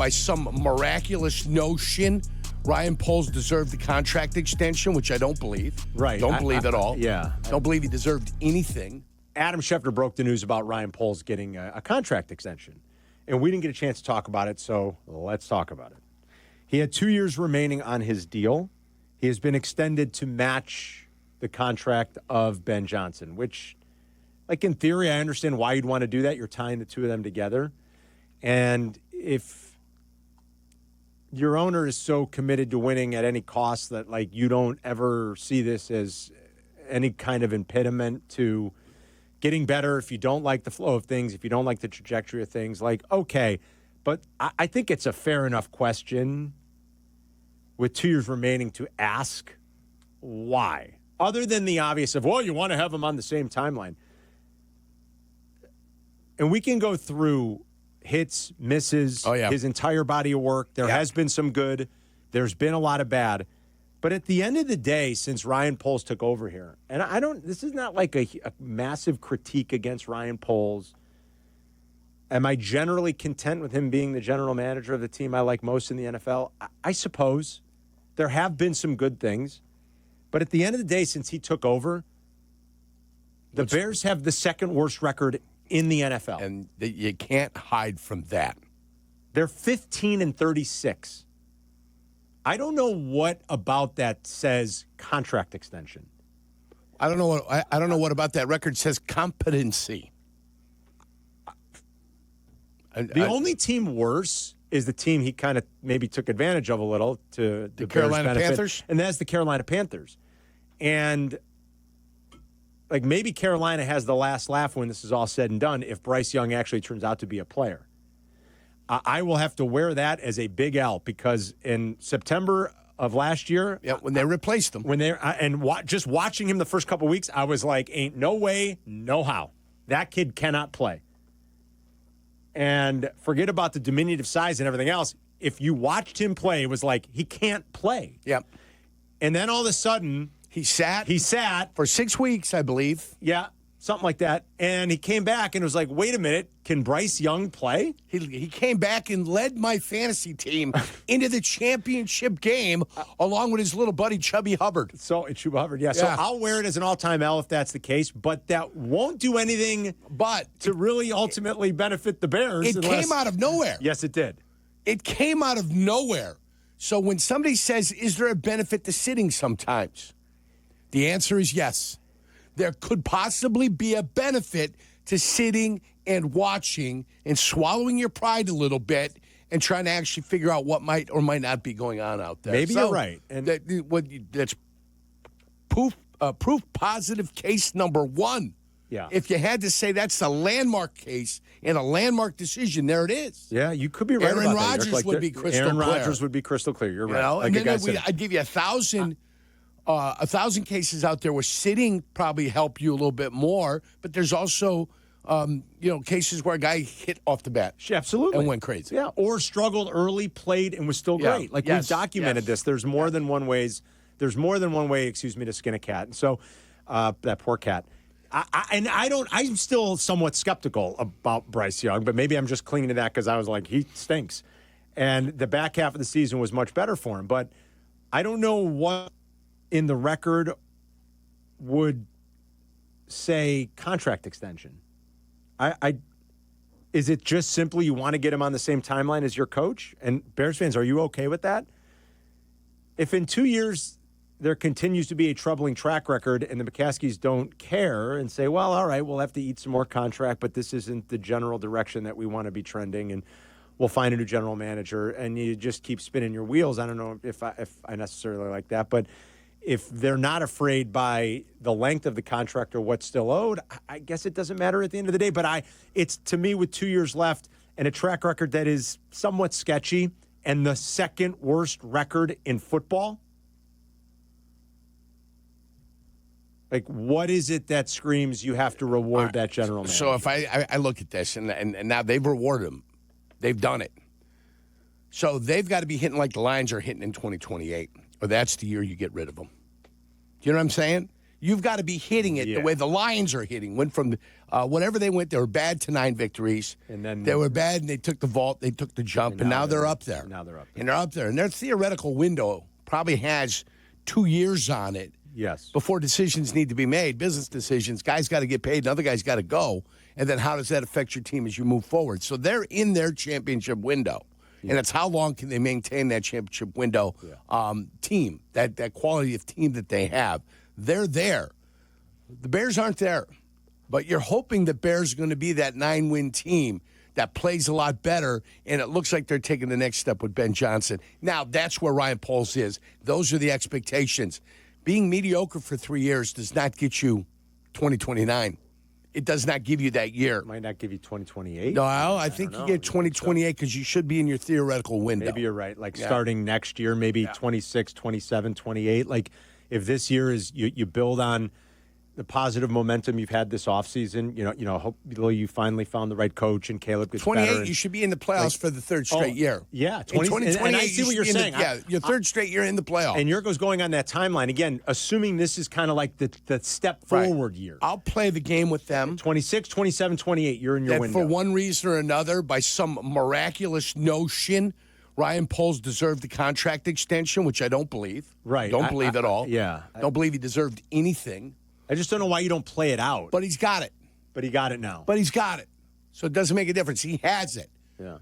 by some miraculous notion, Ryan Poles deserved the contract extension, which I don't believe. Right. Don't believe at all. Yeah. Don't believe he deserved anything. Adam Schefter broke the news about Ryan Poles getting a contract extension, and we didn't get a chance to talk about it, so let's talk about it. He had 2 years remaining on his deal. He has been extended to match the contract of Ben Johnson, which, like, in theory, I understand why you'd want to do that. You're tying the two of them together. And if your owner is so committed to winning at any cost that, like, you don't ever see this as any kind of impediment to getting better, if you don't like the flow of things, if you don't like the trajectory of things, like, okay. But I think it's a fair enough question with 2 years remaining to ask why. Other than the obvious of, well, you want to have them on the same timeline. And we can go through hits, misses, his entire body of work. There has been some good. There's been a lot of bad. But at the end of the day, since Ryan Poles took over here, and this is not like a massive critique against Ryan Poles. Am I generally content with him being the general manager of the team I like most in the NFL? I suppose. There have been some good things. But at the end of the day, since he took over, the Bears have the second worst record in the NFL. And you can't hide from that. They're 15-36. I don't know what about that says contract extension. I don't know what about that record says competency. The only team worse is the team he kind of maybe took advantage of a little to the Carolina Panthers, and that's the Carolina Panthers. And like maybe Carolina has the last laugh when this is all said and done if Bryce Young actually turns out to be a player. I will have to wear that as a big L because in September of last year, when they replaced him, just watching him the first couple of weeks, I was like, ain't no way, no how. That kid cannot play. And forget about the diminutive size and everything else. If you watched him play, it was like he can't play. Yep. And then all of a sudden, he sat for 6 weeks, I believe. Yeah, something like that. And he came back and was like, wait a minute, can Bryce Young play? He came back and led my fantasy team into the championship game along with his little buddy, Chubby Hubbard. So I'll wear it as an all-time L if that's the case, but that won't do anything to really ultimately benefit the Bears. It came out of nowhere. Yes, it did. It came out of nowhere. So when somebody says, is there a benefit to sitting sometimes? The answer is yes. There could possibly be a benefit to sitting and watching and swallowing your pride a little bit and trying to actually figure out what might or might not be going on out there. Maybe you're right. And that's proof positive case number one. Yeah. If you had to say that's a landmark case and a landmark decision, there it is. Yeah, you could be right about that. Aaron Rodgers would be crystal clear. Aaron Rodgers would be crystal clear. You're right. And then I'd give you 1,000 cases out there where sitting probably help you a little bit more, but there's also cases where a guy hit off the bat. Absolutely. And went crazy. Yeah, or struggled early, played, and was still great. Like we've documented this. There's more than one way, to skin a cat. And so that poor cat. I'm still somewhat skeptical about Bryce Young, but maybe I'm just clinging to that because I was like, he stinks. And the back half of the season was much better for him. But I don't know what in the record would say contract extension. Is it just simply you want to get him on the same timeline as your coach? And Bears fans, are you okay with that? If in 2 years there continues to be a troubling track record and the McCaskies don't care and say, well, all right, we'll have to eat some more contract, but this isn't the general direction that we want to be trending, and we'll find a new general manager, and you just keep spinning your wheels. I don't know if I necessarily like that, but if they're not afraid by the length of the contract or what's still owed, I guess it doesn't matter at the end of the day. But it's to me, with 2 years left and a track record that is somewhat sketchy and the second worst record in football, like, what is it that screams you have to reward that general manager? So if I look at this, and now they've rewarded him. They've done it. So they've got to be hitting like the Lions are hitting in 2028, or that's the year you get rid of them. Do you know what I'm saying? You've got to be hitting it the way the Lions are hitting. Went from whatever they went, they were bad to 9 victories. And then they were bad, and they took the vault, they took the jump, and now they're up there. Now they're up there. And they're up there. And their theoretical window probably has 2 years on it. Yes. Before decisions need to be made, business decisions. Guys got to get paid, and other guys got to go. And then how does that affect your team as you move forward? So they're in their championship window. And it's how long can they maintain that championship window team, that quality of team that they have. They're there. The Bears aren't there. But you're hoping the Bears are going to be that 9-win team that plays a lot better, and it looks like they're taking the next step with Ben Johnson. Now, that's where Ryan Poles is. Those are the expectations. Being mediocre for 3 years does not get you 2029. It does not give you that year. It might not give you 2028. No, I think you get 2028 because you should be in your theoretical window. Maybe you're right. Like starting next year, maybe 26, 27, 28. Like if this year is you build on the positive momentum you've had this offseason, hopefully you finally found the right coach and Caleb gets 28, better. You should be in the playoffs for the third straight year. Yeah, 2028. And I see what you're saying. Your third straight year in the playoffs. And Jurko's going on that timeline. Again, assuming this is kind of like the step forward year. I'll play the game with them. 26, 27, 28, you're in your window. For one reason or another, by some miraculous notion, Ryan Poles deserved the contract extension, which I don't believe. Right. Don't believe at all. Yeah. Don't believe he deserved anything. I just don't know why you don't play it out. But he's got it. But he got it now. But he's got it. So it doesn't make a difference. He has it. Yeah.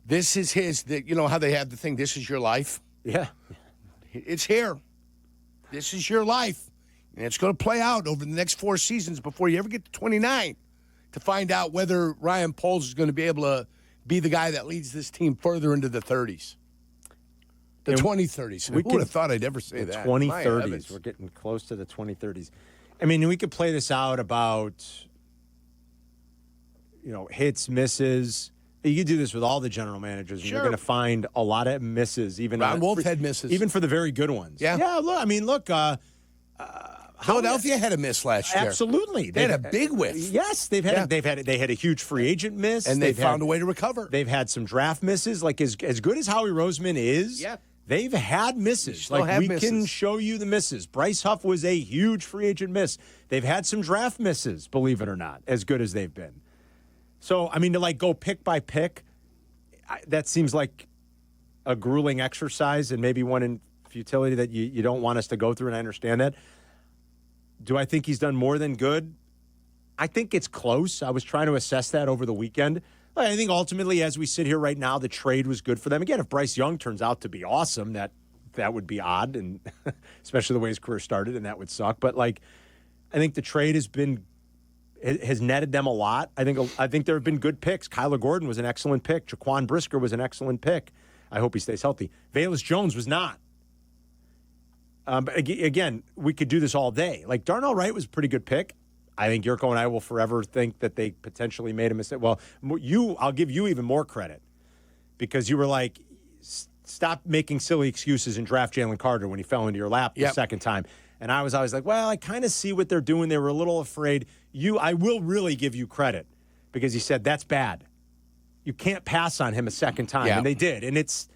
This is his. You know how they have the thing, this is your life? Yeah. It's here. This is your life. And it's going to play out over the next 4 seasons before you ever get to 29 to find out whether Ryan Poles is going to be able to be the guy that leads this team further into the 30s. The 2030s. Who would have thought I'd ever say that? 2030s. We're getting close to the 2030s. I mean, we could play this out about, hits, misses. You could do this with all the general managers, and you're going to find a lot of misses. Even Ron Wolf had misses. Even for the very good ones. Yeah. Yeah, look. Philadelphia had a miss last year. Absolutely. They had a big whiff. Yes, they had a huge free agent miss. And they found a way to recover. They've had some draft misses. Like, as good as Howie Roseman is, they've had misses. Can show you the misses. Bryce Huff was a huge free agent miss. They've had some draft misses, believe it or not, as good as they've been. So, I mean, to go pick by pick, that seems like a grueling exercise and maybe one in futility that you don't want us to go through, and I understand that. Do I think he's done more than good? I think it's close. I was trying to assess that over the weekend. I think ultimately, as we sit here right now, the trade was good for them. Again, if Bryce Young turns out to be awesome, that would be odd, and especially the way his career started, and that would suck. But I think the trade has netted them a lot. I think there have been good picks. Kyler Gordon was an excellent pick. Jaquan Brisker was an excellent pick. I hope he stays healthy. Velus Jones was not. But again, we could do this all day. Darnell Wright was a pretty good pick. I think Jurko and I will forever think that they potentially made a mistake. Well, I'll give you even more credit because you were like, stop making silly excuses and draft Jalen Carter when he fell into your lap the second time. And I was always like, well, I kind of see what they're doing. They were a little afraid. I will really give you credit because he said, that's bad. You can't pass on him a second time. And they did. And it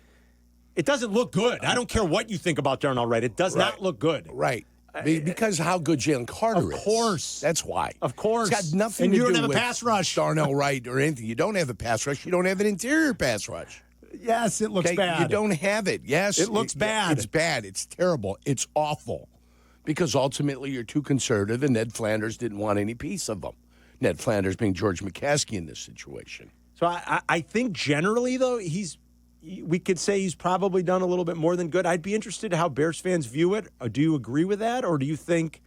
doesn't look good. I don't care what you think about Darnell Wright. It does not look good. Right. Because of how good Jalen Carter is. Of course. That's why. Of course. It's got nothing to do with you don't have a pass rush. Darnell Wright or anything. You don't have a pass rush. You don't have an interior pass rush. Yes, it looks bad. You don't have it. Yes. It looks bad. It's bad. It's terrible. It's awful. Because ultimately you're too conservative, and Ned Flanders didn't want any piece of them. Ned Flanders being George McCaskey in this situation. So I think generally, though, we could say he's probably done a little bit more than good. I'd be interested in how Bears fans view it. Do you agree with that, or do you think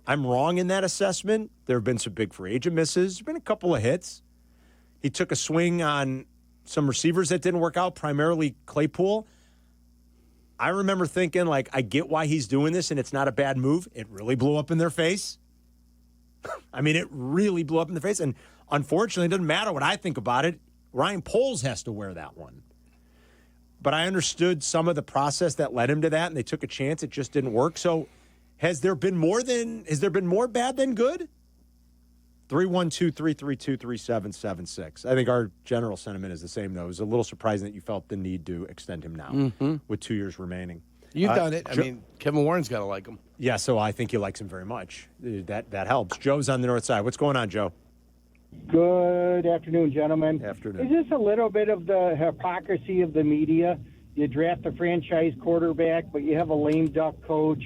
I'm wrong in that assessment? There have been some big free agent misses. There's been a couple of hits. He took a swing on some receivers that didn't work out, primarily Claypool. I remember thinking, I get why he's doing this, and it's not a bad move. It really blew up in their face. I mean, it really blew up in their face. And unfortunately, it doesn't matter what I think about it. Ryan Poles has to wear that one. But I understood some of the process that led him to that, and they took a chance. It just didn't work. So has there been more bad than good? 312-332-3776. I think our general sentiment is the same, though. It was a little surprising that you felt the need to extend him now with 2 years remaining. You've done it. I mean, Kevin Warren's got to like him. Yeah, so I think he likes him very much. That helps. Joe's on the north side. What's going on, Joe? Good afternoon, gentlemen. Afternoon. Is this a little bit of the hypocrisy of the media? You draft a franchise quarterback, but you have a lame duck coach.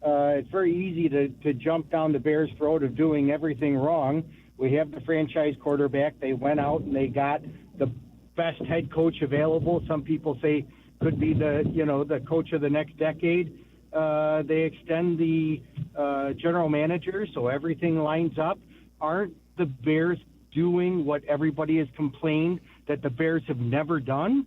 It's very easy to jump down the Bears' throat of doing everything wrong. We have the franchise quarterback. They went out and they got the best head coach available. Some people say could be the coach of the next decade. They extend the general manager, so everything lines up. Aren't the Bears doing what everybody has complained that the Bears have never done?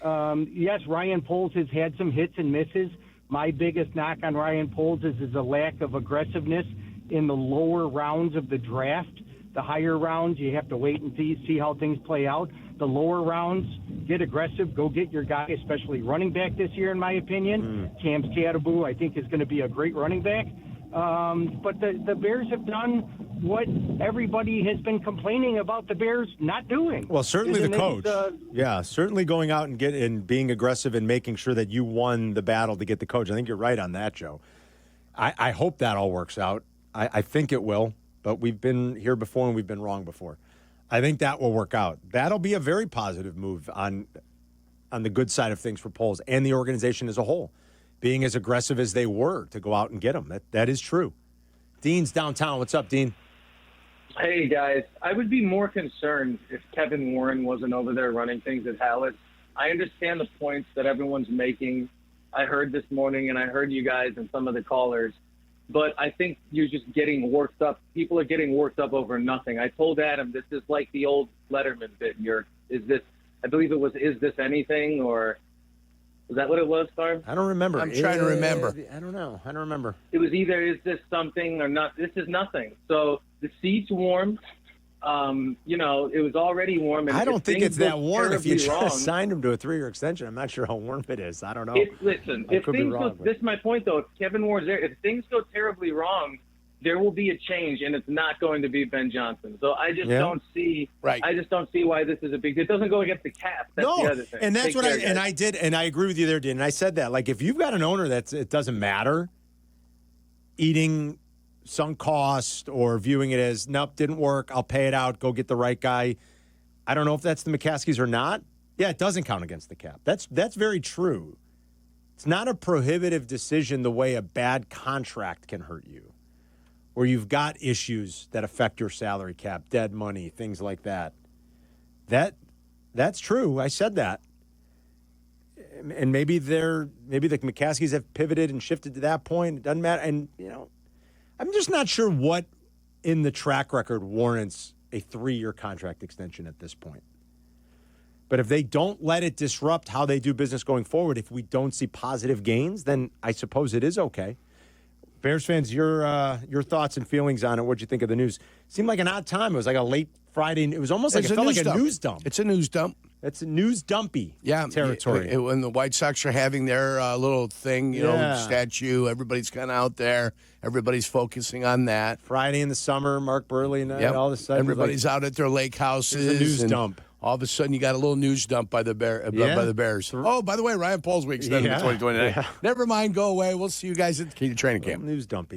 Yes, Ryan Poles has had some hits and misses. My biggest knock on Ryan Poles is a lack of aggressiveness in the lower rounds of the draft. The higher rounds, you have to wait and see how things play out. The lower rounds, get aggressive, go get your guy, especially running back this year, in my opinion. Cam Skattebo, I think, is going to be a great running back. But the Bears have done what everybody has been complaining about the Bears not doing. Well, certainly Isn't the coach. it, Certainly going out and being aggressive and making sure that you won the battle to get the coach. I think you're right on that, Joe. I hope that all works out. I think it will, but we've been here before and we've been wrong before. I think that will work out. That'll be a very positive move on the good side of things for Poles and the organization as a whole, being as aggressive as they were to go out and get him. That is true. Dean's downtown. What's up, Dean? Hey, guys. I would be more concerned if Kevin Warren wasn't over there running things at Hallett. I understand the points that everyone's making. I heard this morning, and I heard you guys and some of the callers. But I think you're just getting worked up. People are getting worked up over nothing. I told Adam this is like the old Letterman bit. I believe it was, is this anything? Or was that what it was, Carm? I don't remember. I'm trying to remember. I don't know. I don't remember. It was either is this something or not. This is nothing. So the seat's warm. It was already warm. And I don't think it's that warm if you wrong, just signed him to a 3-year extension. I'm not sure how warm it is. I don't know. This is my point, though. If Kevin Warren's there, if things go terribly wrong, there will be a change, and it's not going to be Ben Johnson. So I just don't see. Right. I just don't see why this is a big. It doesn't go against the cap. That's the other thing. And that's Take what care, guys. I did, and I agree with you there, Dan. And I said that, like, if you've got an owner it doesn't matter, eating sunk cost or viewing it as, nope, didn't work, I'll pay it out, go get the right guy. I don't know if that's the McCaskies or not. Yeah, it doesn't count against the cap. That's very true. It's not a prohibitive decision the way a bad contract can hurt you, where you've got issues that affect your salary cap, dead money, things like that. That's true. I said that. And maybe the McCaskies have pivoted and shifted to that point. It doesn't matter. And, I'm just not sure what in the track record warrants a 3-year contract extension at this point. But if they don't let it disrupt how they do business going forward, if we don't see positive gains, then I suppose it is okay. Bears fans, your thoughts and feelings on it. What'd you think of the news? Seemed like an odd time. It was like a late Friday. It was almost like it felt like a news dump. It's a news dump. It's a news dumpy territory. When the White Sox are having their little thing, statue, everybody's kind of out there. Everybody's focusing on that. Friday in the summer, Mark Burley and all of a sudden. Everybody's out at their lake houses. It's a news dump. All of a sudden, you got a little news dump by the Bears. Oh, by the way, Ryan Paul's week extended to 2029. Yeah. Never mind, go away. We'll see you guys at the training camp. News dumpy.